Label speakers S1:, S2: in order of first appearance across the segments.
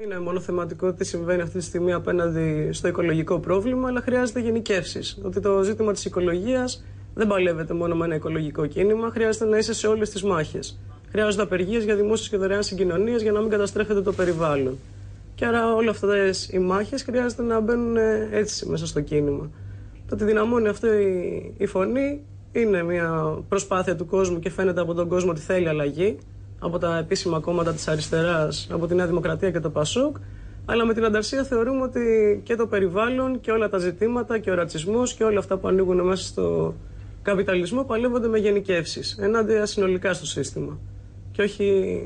S1: Είναι μόνο θεματικό τι συμβαίνει αυτή τη στιγμή απέναντι στο οικολογικό πρόβλημα, αλλά χρειάζεται γενικεύσεις. Ότι το ζήτημα της οικολογίας δεν παλεύεται μόνο με ένα οικολογικό κίνημα, χρειάζεται να είσαι σε όλες τις μάχες. Χρειάζονται απεργίες για δημόσιες και δωρεάν συγκοινωνίες για να μην καταστρέφεται το περιβάλλον. Και άρα όλες αυτές οι μάχες χρειάζεται να μπαίνουν έτσι μέσα στο κίνημα. Το ότι δυναμώνει αυτή η φωνή είναι μια προσπάθεια του κόσμου και φαίνεται από τον κόσμο ότι θέλει αλλαγή. Από τα επίσημα κόμματα της αριστεράς, από τη Νέα Δημοκρατία και το ΠΑΣΟΚ, αλλά με την ανταρσία θεωρούμε ότι και το περιβάλλον και όλα τα ζητήματα και ο ρατσισμός και όλα αυτά που ανοίγουν μέσα στο καπιταλισμό παλεύονται με γενικεύσεις, ενάντια συνολικά στο σύστημα και όχι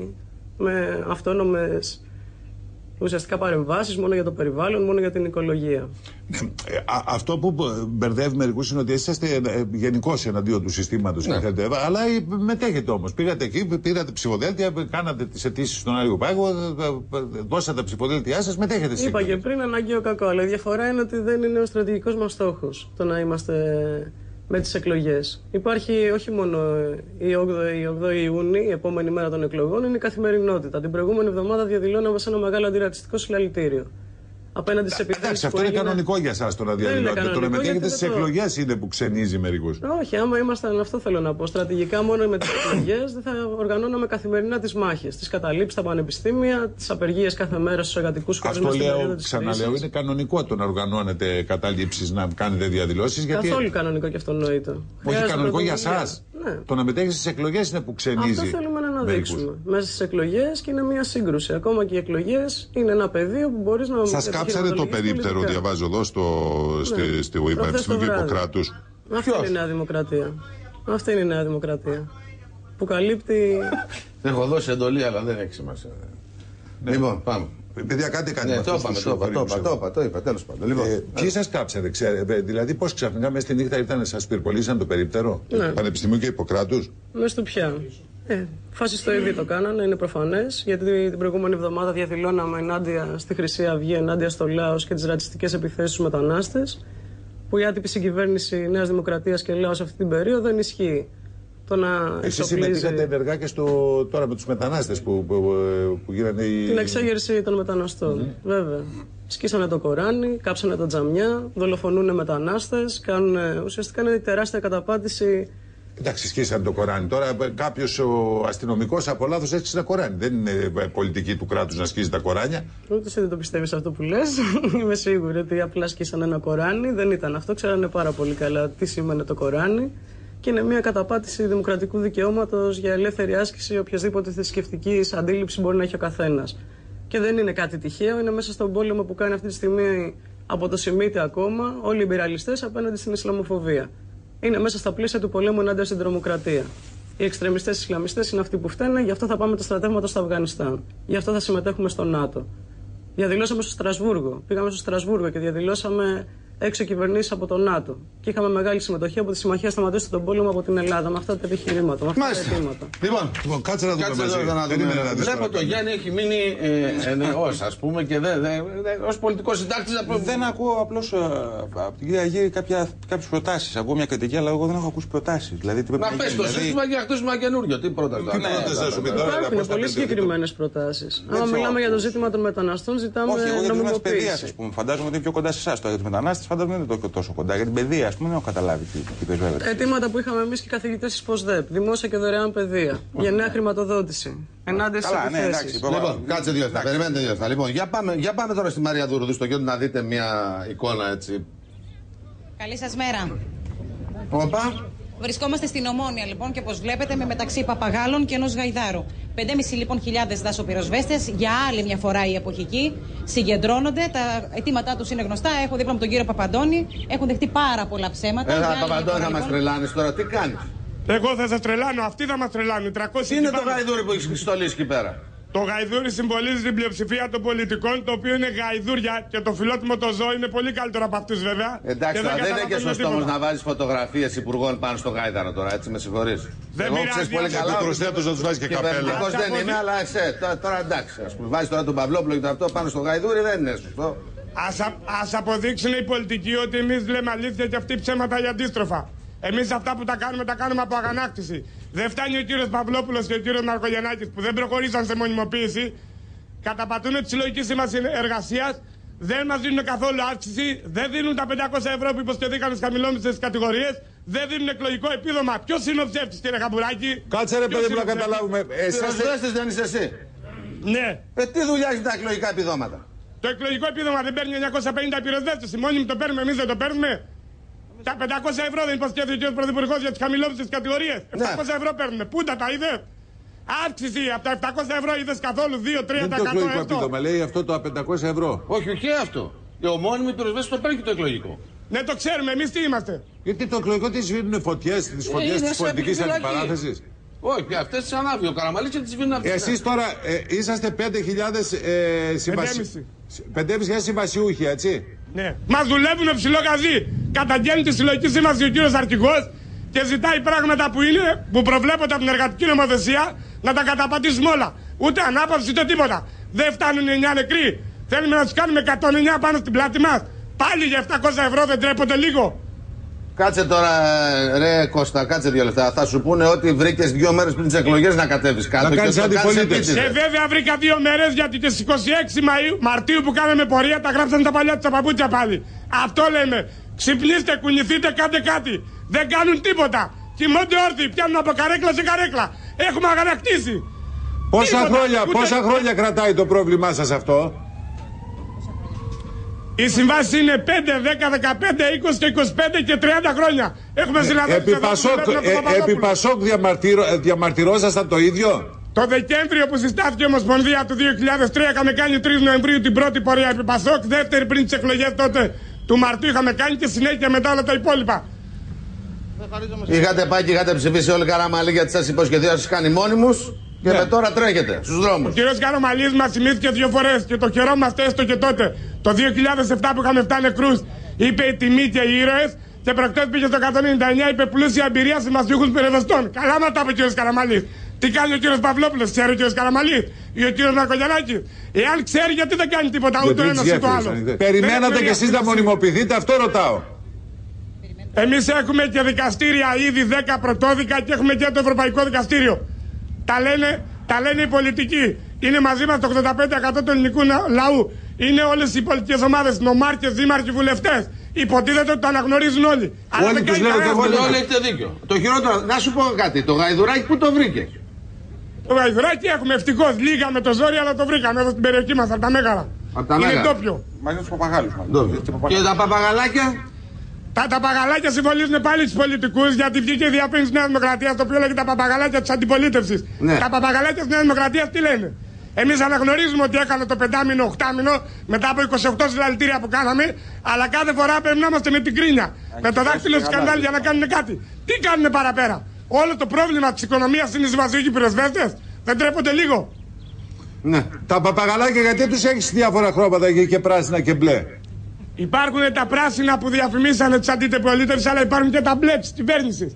S1: με αυτόνομες ουσιαστικά παρεμβάσεις μόνο για το περιβάλλον, μόνο για την οικολογία.
S2: Αυτό που μπερδεύει μερικούς είναι ότι είσαστε γενικώς εναντίον του συστήματος, αλλά μετέχετε όμως. Πήγατε εκεί, πήρατε ψηφοδέλτια, κάνατε τις αιτήσεις στον Άριο Πάγο, δώσατε τα ψηφοδέλτια σας, μετέχετε στις
S1: εκλογές. Είπα και πριν αναγκαίο κακό, αλλά η διαφορά είναι ότι δεν είναι ο στρατηγικός μας στόχος το να είμαστε με τις εκλογές. Υπάρχει όχι μόνο η 8η Ιούνιου, η επόμενη μέρα των εκλογών, είναι η καθημερινότητα. Την προηγούμενη εβδομάδα διαδηλώναμε σε ένα μεγάλο αντιρατσιστικό συλλαλητήριο. Απέναντι σε επιθέσεις.
S2: Αυτό είναι κανονικό για εσάς το να διαδηλώνετε. Το να μετέχετε στις εκλογές είναι που ξενίζει μερικούς.
S1: Όχι, άμα ήμασταν, αυτό θέλω να πω. Στρατηγικά μόνο με τις εκλογές δεν θα οργανώναμε καθημερινά τις μάχες, τις καταλήψεις στα πανεπιστήμια, τις απεργίες κάθε μέρα στους εργατικούς χώρους.
S2: Αυτό λέω, ξαναλέω, είναι κανονικό το να οργανώνετε καταλήψεις, να κάνετε διαδηλώσεις.
S1: Καθόλου κανονικό και αυτονόητο.
S2: Όχι κανονικό για εσάς.
S1: Ναι.
S2: Το να μετέχετε στις εκλογές είναι που ξενίζει.
S1: Αυτό θέλουμε να αναδείξουμε. Μέσα στις εκλογές και είναι μια σύγκρουση. Ακόμα και οι εκλογές είναι ένα πεδίο που μπορείς να.
S2: Σας κάψανε το περίπτερο, διαβάζω εδώ στο Πανεπιστήμιο του Ιπποκράτους.
S1: Αυτή είναι η Νέα Δημοκρατία. Αυτή είναι η Νέα Δημοκρατία. Που καλύπτει.
S3: Έχω δώσει εντολή, αλλά δεν έχει σημασία. Λοιπόν, πάμε.
S2: Παιδιά, κάτι κάνει.
S3: Ναι, το είπα, τέλος πάντων.
S2: Ποιοι σας κάψατε, ξέρετε, δηλαδή πώς ξαφνικά μέσα στη νύχτα ήρθαν να σας πυρπολίσαν το περίπτερο, Πανεπιστημίου και Ιπποκράτους.
S1: Μες στο πια. Φασιστοειδή το κάνανε, είναι προφανές, γιατί την προηγούμενη εβδομάδα διαδηλώναμε ενάντια στη Χρυσή Αυγή, ενάντια στο Λάος και τις ρατσιστικές επιθέσεις στους μετανάστες, που η άτυπη συγκυβέρνηση Νέας Δημοκρατίας και Λάος αυτή την περίοδο δεν ισχύει.
S2: Εσείς συμμετείχατε ενεργά και τώρα με τους μετανάστες που γίνανε
S1: την εξέγερση των μεταναστών, βέβαια. Σκίσανε το Κοράνι, κάψανε τα τζαμιά, δολοφονούν μετανάστες, ουσιαστικά είναι τεράστια καταπάτηση.
S2: Εντάξει, σκίσανε το Κοράνι. Τώρα κάποιος αστυνομικός από λάθος έσκησε τα Κοράνι. Δεν είναι πολιτική του κράτους να σκίζει τα Κοράνια.
S1: Ούτε εσύ δεν το πιστεύεις αυτό που λες. Είμαι σίγουρη ότι απλά σκίσανε ένα Κοράνι. Δεν ήταν αυτό. Ξέρανε πάρα πολύ καλά τι σήμαινε το Κοράνι. Και είναι μια καταπάτηση δημοκρατικού δικαιώματος για ελεύθερη άσκηση οποιασδήποτε θρησκευτικής αντίληψη μπορεί να έχει ο καθένας. Και δεν είναι κάτι τυχαίο, είναι μέσα στον πόλεμο που κάνει αυτή τη στιγμή από το Σιμίτι ακόμα όλοι οι λιμπεραλιστές απέναντι στην Ισλαμοφοβία. Είναι μέσα στα πλαίσια του πολέμου ενάντια στην τρομοκρατία. Οι εξτρεμιστές Ισλαμιστές είναι αυτοί που φταίνε, γι' αυτό θα πάμε τα στρατεύματα στο Αφγανιστάν. Γι' αυτό θα συμμετέχουμε στο ΝΑΤΟ. Διαδηλώσαμε στο Στρασβούργο. Πήγαμε στο Στρασβούργο και διαδηλώσαμε έξω κυβερνήσεις από το ΝΑΤΟ. Και είχαμε μεγάλη συμμετοχή από τη Συμμαχία Σταματήστε τον Πόλεμο από την Ελλάδα. Με αυτά τα επιχειρήματα, με αυτά τα αιτήματα.
S2: Λοιπόν, κάτσε να δούμε μαζί.
S3: Βλέπω το Γιάννη έχει μείνει ενεργός, ας πούμε, και ως πολιτικός συντάκτης.
S4: Δεν ακούω απλώς από την κυρία Γύρη κάποιες προτάσεις. Ακούω μια κριτική, αλλά εγώ δεν έχω ακούσει προτάσεις. Δηλαδή,
S3: να πες το σύστημα και να χτίσουμε ένα καινούριο. Τι πρόταση θα
S1: Υπάρχουν πολύ συγκεκριμένες προτάσεις. Αν μιλάμε για το ζήτημα των μεταναστών, ζητάμε νομιμοποίηση.
S4: Φαντάζομαι ότι είναι πιο κοντά σε εσάς. Για τους μετανάστες φαντάζομαι δεν είναι τόσο κοντά. Για την παιδεία, ας πούμε, δεν έχω καταλάβει τι παίζει.
S1: Αιτήματα που είχαμε εμείς και οι καθηγητές της ΠΟΣΔΕΠ. Δημόσια και δωρεάν παιδεία. Για νέα χρηματοδότηση. Ενάντια στις επιθέσεις.
S3: Λοιπόν, κάτσε 2 λεπτά. Περιμένετε 2 λεπτά. Λοιπόν, για πάμε τώρα στη Μαρία Δουρουδού στο κέντρο να δείτε μια εικόνα έτσι.
S5: Καλή σας μέρα.
S3: Όπα.
S5: Βρισκόμαστε στην Ομόνια λοιπόν και όπως βλέπετε με μεταξύ παπαγάλων και ενός γαϊδάρου. 5.500 λοιπόν δασοπυροσβέστες για άλλη μια φορά οι εποχικοί συγκεντρώνονται. Τα αιτήματά τους είναι γνωστά. Έχω δίπλα μου τον κύριο Παπαντώνη. Έχουν δεχτεί πάρα πολλά ψέματα.
S3: Παπαντώνη, θα μας τρελάνεις τώρα. Τι κάνεις?
S6: Εγώ θα σας τρελάνω. Αυτοί θα μας τρελάνουν. 300
S3: τι είναι το γαϊδούρι που έχεις στολίσει εκεί πέρα?
S6: Το γαϊδούρι συμβολίζει την πλειοψηφία των πολιτικών, το οποίο είναι γαϊδούρια και το φιλότιμο το ζώο είναι πολύ καλύτερο από αυτούς βέβαια.
S3: Εντάξει, δεν είναι και σωστό όμως να βάζεις φωτογραφίες υπουργών πάνω στο γάιδαρο τώρα, έτσι με συγχωρείς.
S6: Δεν πειράζει.
S2: Πολύ καλά. Προσθέτω να τους βάζει και καπέλα.
S3: Κυβερνητικός δεν είμαι, αλλά τώρα εντάξει. Ας πούμε, βάζεις τώρα τον Παυλόπουλο και το αυτό πάνω στο γαϊδούρι, δεν είναι σωστό.
S6: Ας αποδείξουν οι πολιτικοί ότι εμείς λέμε αλήθεια και αυτοί ψέματα για αντίστροφα. Εμείς αυτά που τα κάνουμε από αγανάκτηση. Δεν φτάνει ο κύριος Παυλόπουλος και ο κύριος Μαρκογιαννάκης που δεν προχωρήσαν σε μονιμοποίηση. καταπατούν τη συλλογική σύμβαση εργασίας, δεν μας δίνουν καθόλου αύξηση, δεν δίνουν τα 500 ευρώ που υποσχεθήκαν στις χαμηλόμιστες κατηγορίες, δεν δίνουν εκλογικό επίδομα. Ποιος είναι ο ψεύτης, κύριε Χαμπουράκη?
S2: Κάτσε ρε παιδί μου να καταλάβουμε.
S3: Πυροσβέστης δεν είσαι εσύ?
S6: Ναι.
S3: Τι δουλειά έχει τα εκλογικά επιδόματα?
S6: Το εκλογικό επίδομα δεν παίρνει 950 πυροσβέστες. Οι μόνοι το παίρνουμε, εμείς δεν το παίρνουμε. Τα 500 ευρώ δεν υποσχέθηκε ο κ. Πρωθυπουργός για τις χαμηλόμιστες κατηγορίες. 700 ευρώ παίρνουμε. Πού τα είδε? Αύξηση από τα 700 ευρώ είδες καθόλου 2-3%?
S2: Δεν το εκλογικό επίδομα, λέει αυτό το 500 ευρώ.
S3: Όχι, όχι αυτό. Ο μόνιμοι πυροσβέστες το παίρνει το εκλογικό.
S6: Ναι, το ξέρουμε, εμείς τι είμαστε?
S2: Γιατί το εκλογικό τι σβήνουν φωτιές, τις φωτιές της πολιτικής αντιπαράθεσης?
S3: Όχι, αυτές τις ανάβει ο Καραμαλής και τις σβήνουν αυτές.
S2: Εσείς τώρα είσαστε 5.500 συμβασιούχοι, έτσι?
S6: Ναι. Μας δουλεύουν ψηλό γαζί. Καταγγέλνει τη συλλογική σύμβαση ο κύριος Αρχηγός και ζητάει πράγματα που προβλέπονται από την εργατική νομοθεσία να τα καταπατήσουμε όλα. Ούτε ανάπαυση ούτε τίποτα. Δεν φτάνουν οι 9 νεκροί. Θέλουμε να τους κάνουμε 109 πάνω στην πλάτη μας. Πάλι για 700 ευρώ δεν τρέπονται λίγο?
S3: Κάτσε τώρα, ρε Κώστα, κάτσε 2 λεπτά. Θα σου πούνε ότι βρήκες 2 μέρες πριν τις εκλογές να κατέβεις κάτω.
S2: Να κάνεις αντιπολίτευση.
S6: Και βέβαια βρήκα 2 μέρες γιατί τις 26 Μαρτίου που κάναμε πορεία τα γράψαν τα παλιά τους παπούτσια πάλι. Αυτό λέμε. Ξυπνήστε, κουνηθείτε, κάντε κάτι. Δεν κάνουν τίποτα. Κοιμώνται όρθιοι, πιάνουν από καρέκλα σε καρέκλα. Έχουμε αγανακτήσει.
S2: Πόσα χρόνια κρατάει το πρόβλημά σας αυτό?
S6: Οι συμβάσεις είναι 5, 10, 15, 20 και 25 και 30 χρόνια. Έχουμε συναντήσει.
S2: Επί Πασόκ διαμαρτυρόσασταν το ίδιο?
S6: Το Δεκέμβριο που συστάθηκε η Ομοσπονδία του 2003 είχαμε κάνει 3 Νοεμβρίου την πρώτη πορεία επί Πασόκ. Δεύτερη πριν τις εκλογές τότε του Μαρτίου είχαμε κάνει και συνέχεια μετά όλα τα υπόλοιπα.
S3: Είχατε πάει και είχατε ψηφίσει όλοι Καραμαλή γιατί σας υποσχεθεί να σας κάνει μόνιμους. Και με τώρα τρέχετε στους δρόμους.
S6: Ο κύριος Καραμαλής μας θυμήθηκε 2 φορές και το χαιρόμαστε έστω και τότε. Το 2007 που είχαμε 7 νεκρούς είπε η τιμή και οι ήρωες και προχτές πήγε στο 199 είπε πλούσια εμπειρία συμβασιούχους πυροσβεστών. Καλά μα τα είπε ο κύριος Καραμαλής. Τι κάνει ο κύριος Παυλόπουλος, ξέρει ο κύριος Καραμαλής ή ο κύριος Ναρκογιαννάκης? Εάν ξέρει, γιατί δεν κάνει τίποτα ούτε ένα ούτε το άλλο?
S2: Περιμένατε κι εσείς να μονιμοποιηθείτε, αυτό ρωτάω.
S6: Εμείς έχουμε και δικαστήρια ήδη 10 πρωτόδικα και έχουμε και το Ευρωπαϊκό Δικαστήριο. Τα λένε οι πολιτικοί. Είναι μαζί μας το 85% του ελληνικού λαού. Είναι όλες οι πολιτικές ομάδες, νομάρχες, δήμαρχοι, βουλευτές. Υποτίθεται ότι το αναγνωρίζουν όλοι.
S2: Αλλά δεν κάνει κανένα.
S3: Όλοι έχετε δίκιο. Το χειρότερο, να σου πω κάτι, το Γαϊδουράκι πού το βρήκε?
S6: Το Γαϊδουράκι έχουμε ευτυχώς λίγα με το ζόρι, αλλά το βρήκαμε εδώ στην περιοχή μας, από τα Μέγαρα. Είναι ντόπιο.
S4: Μαζί τους παπαγάλους.
S3: Και τα παπαγαλάκια?
S6: Τα παπαγαλάκια συμβολίζουν πάλι τους πολιτικούς γιατί βγήκε η διαφήμιση της Νέας Δημοκρατίας το οποίο λέγει τα παπαγαλάκια της αντιπολίτευσης. Ναι. Τα παπαγαλάκια της Νέας Δημοκρατίας τι λένε? Εμείς αναγνωρίζουμε ότι έκανε το 5μηνο, 8μηνο μετά από 28 συλλαλητήρια που κάναμε, αλλά κάθε φορά πρέπει να είμαστε με την κρίνια. Με το δάχτυλο στη σκανδάλη για να κάνουν κάτι. Τι κάνουν παραπέρα? Όλο το πρόβλημα της οικονομίας είναι οι συμβασιούχοι πυροσβέστες. Δεν τρέπονται λίγο?
S2: Ναι. Τα παπαγαλάκια γιατί τους έχεις διάφορα χρώματα και πράσινα και μπλε?
S6: Υπάρχουν τα πράσινα που διαφημίσανε τις αντιπολίτευσης, αλλά υπάρχουν και τα μπλε της κυβέρνησης.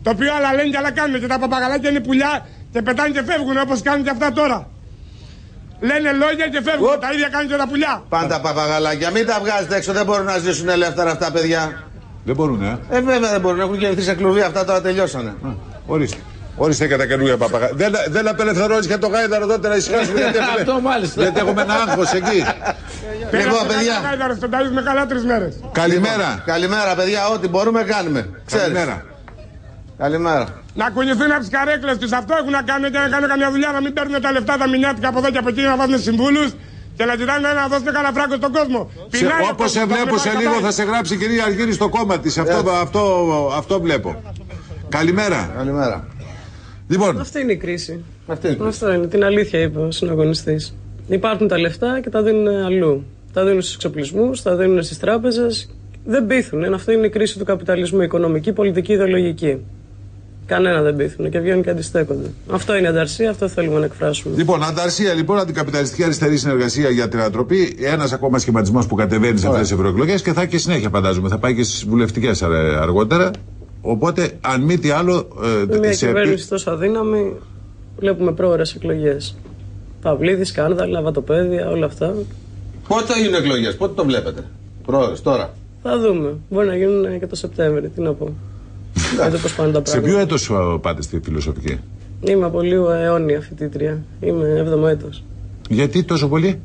S6: Το οποίο άλλα λένε και άλλα κάνουν. Και τα παπαγαλάκια είναι πουλιά και πετάνε και φεύγουν όπως κάνουν και αυτά τώρα. Λένε λόγια και φεύγουν. Τα ίδια κάνουν και τα πουλιά.
S3: Πάντα παπαγαλάκια. Μην τα βγάζετε έξω. Δεν μπορούν να ζήσουν ελεύθερα αυτά παιδιά.
S2: Δεν μπορούν,
S3: βέβαια δεν μπορούν. Έχουν γεννηθεί σε κλουβί. Αυτά τώρα τελειώσανε.
S2: Ορίστε. Ορίστε και τα καινούργια παπαγαλάκια. Δεν απελευθερώνεις και το γάιδαρο τότε να ησυχάσουμε γιατί έχουμε ένα άγχος εκεί.
S3: Λοιπόν, παιδιά.
S2: Καλημέρα.
S3: Καλημέρα, παιδιά. Ό,τι μπορούμε κάνουμε.
S2: Καλημέρα.
S3: Καλημέρα.
S6: Να κουνηθούν από τις καρέκλες τους. Αυτό έχουν να κάνουν και να κάνουν καμιά δουλειά. Να μην παίρνουν τα λεφτά τα μηνιάτικα από εδώ και από εκεί να βάζουν συμβούλους και να ζητάνε να δώσουν κανένα φράγκο στον κόσμο.
S2: Όπως σε βλέπω σε λίγο θα σε γράψει η κυρία Αργύρη στο κόμμα της. Αυτό βλέπω. Καλημέρα.
S3: Καλημέρα.
S2: Λοιπόν.
S1: Αυτή είναι η κρίση. Αυτό είναι. Την αλήθεια είπε ο συναγωνιστής. Υπάρχουν τα λεφτά και τα δίνουν αλλού. Τα δίνουν στους εξοπλισμούς, τα δίνουν στις τράπεζες. Δεν πείθουν. Αυτή είναι η κρίση του καπιταλισμού. Οικονομική, πολιτική, ιδεολογική. Κανένα δεν πείθουν και βγαίνουν και αντιστέκονται. Αυτό είναι ανταρσία, αυτό θέλουμε να εκφράσουμε.
S2: Λοιπόν, ανταρσία λοιπόν, αντικαπιταλιστική αριστερή συνεργασία για την ανατροπή. Ένας ακόμα σχηματισμός που κατεβαίνει σε αυτές τις ευρωεκλογές και θα έχει και συνέχεια, φαντάζομαι. Θα πάει και στις βουλευτικές αργότερα. Οπότε, αν μη τι άλλο.
S1: Με μια κυβέρνηση τόσο αδύναμη, βλέπουμε πρόωρες εκλογές. Παυλίδη, σκάνδαλα, λαβατοπαίδια, όλα αυτά.
S3: Πότε θα γίνουν εκλογές, πότε το βλέπετε? Πρόωρες, τώρα?
S1: Θα δούμε. Μπορεί να γίνουν και το Σεπτέμβρη, τι να πω. Πώς πάνε τα πράγματα.
S2: Σε ποιο έτος πάτε στη φιλοσοφική?
S1: Είμαι από λίγο αιώνια φοιτήτρια. Είμαι 7ο έτος.
S2: Γιατί τόσο πολύ?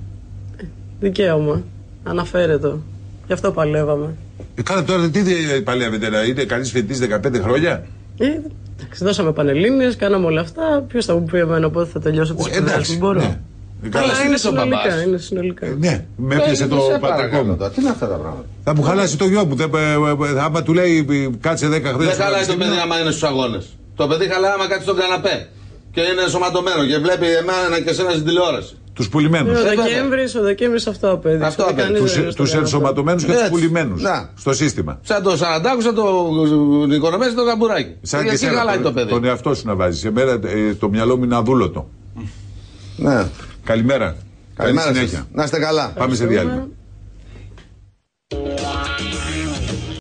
S1: Δικαίωμα. Αναφέρετο. Γι' αυτό παλεύαμε.
S2: Καλά, τώρα τι παλεύετε, είναι κανείς φοιτητής 15 χρόνια?
S1: Εντάξει, δώσαμε πανελλήνιες, κάναμε όλα αυτά. Ποιος θα μου πει εμένα πότε θα τελειώσω τις σπουδές μου? Μπορώ.
S2: Ναι.
S1: Καλά, είναι συνολικά.
S2: Ναι, με έπιασε το πατρικό μου.
S3: Τι είναι αυτά τα πράγματα?
S2: Θα μου χαλάσει το γιο μου. Άμα του λέει κάτσε 10 χρόνια.
S3: Δεν χαλάει το παιδί άμα είναι στους αγώνες. Το παιδί χαλάει άμα κάτσει στον καναπέ. Και είναι ενσωματωμένο και βλέπει εμένα και εσένα στην τηλεόραση.
S2: Τους πουλημένους.
S1: Ο Δεκέμβρης αυτό απέδειξε.
S2: Τους ενσωματωμένους και τους πουλημένους στο σύστημα.
S3: Σαν το Σαραντάκου, σαν τον Οικονομέση, τον Καμπουράκη.
S2: Σαν και χαλάει το παιδί. Τον εαυτό σου να βάζεις. Εμένα το μυαλό μου είναι αδούλωτο.
S3: Ναι.
S2: Καλημέρα.
S3: Καλημέρα σας. Να είστε καλά.
S2: Πάμε σε διάλειμμα.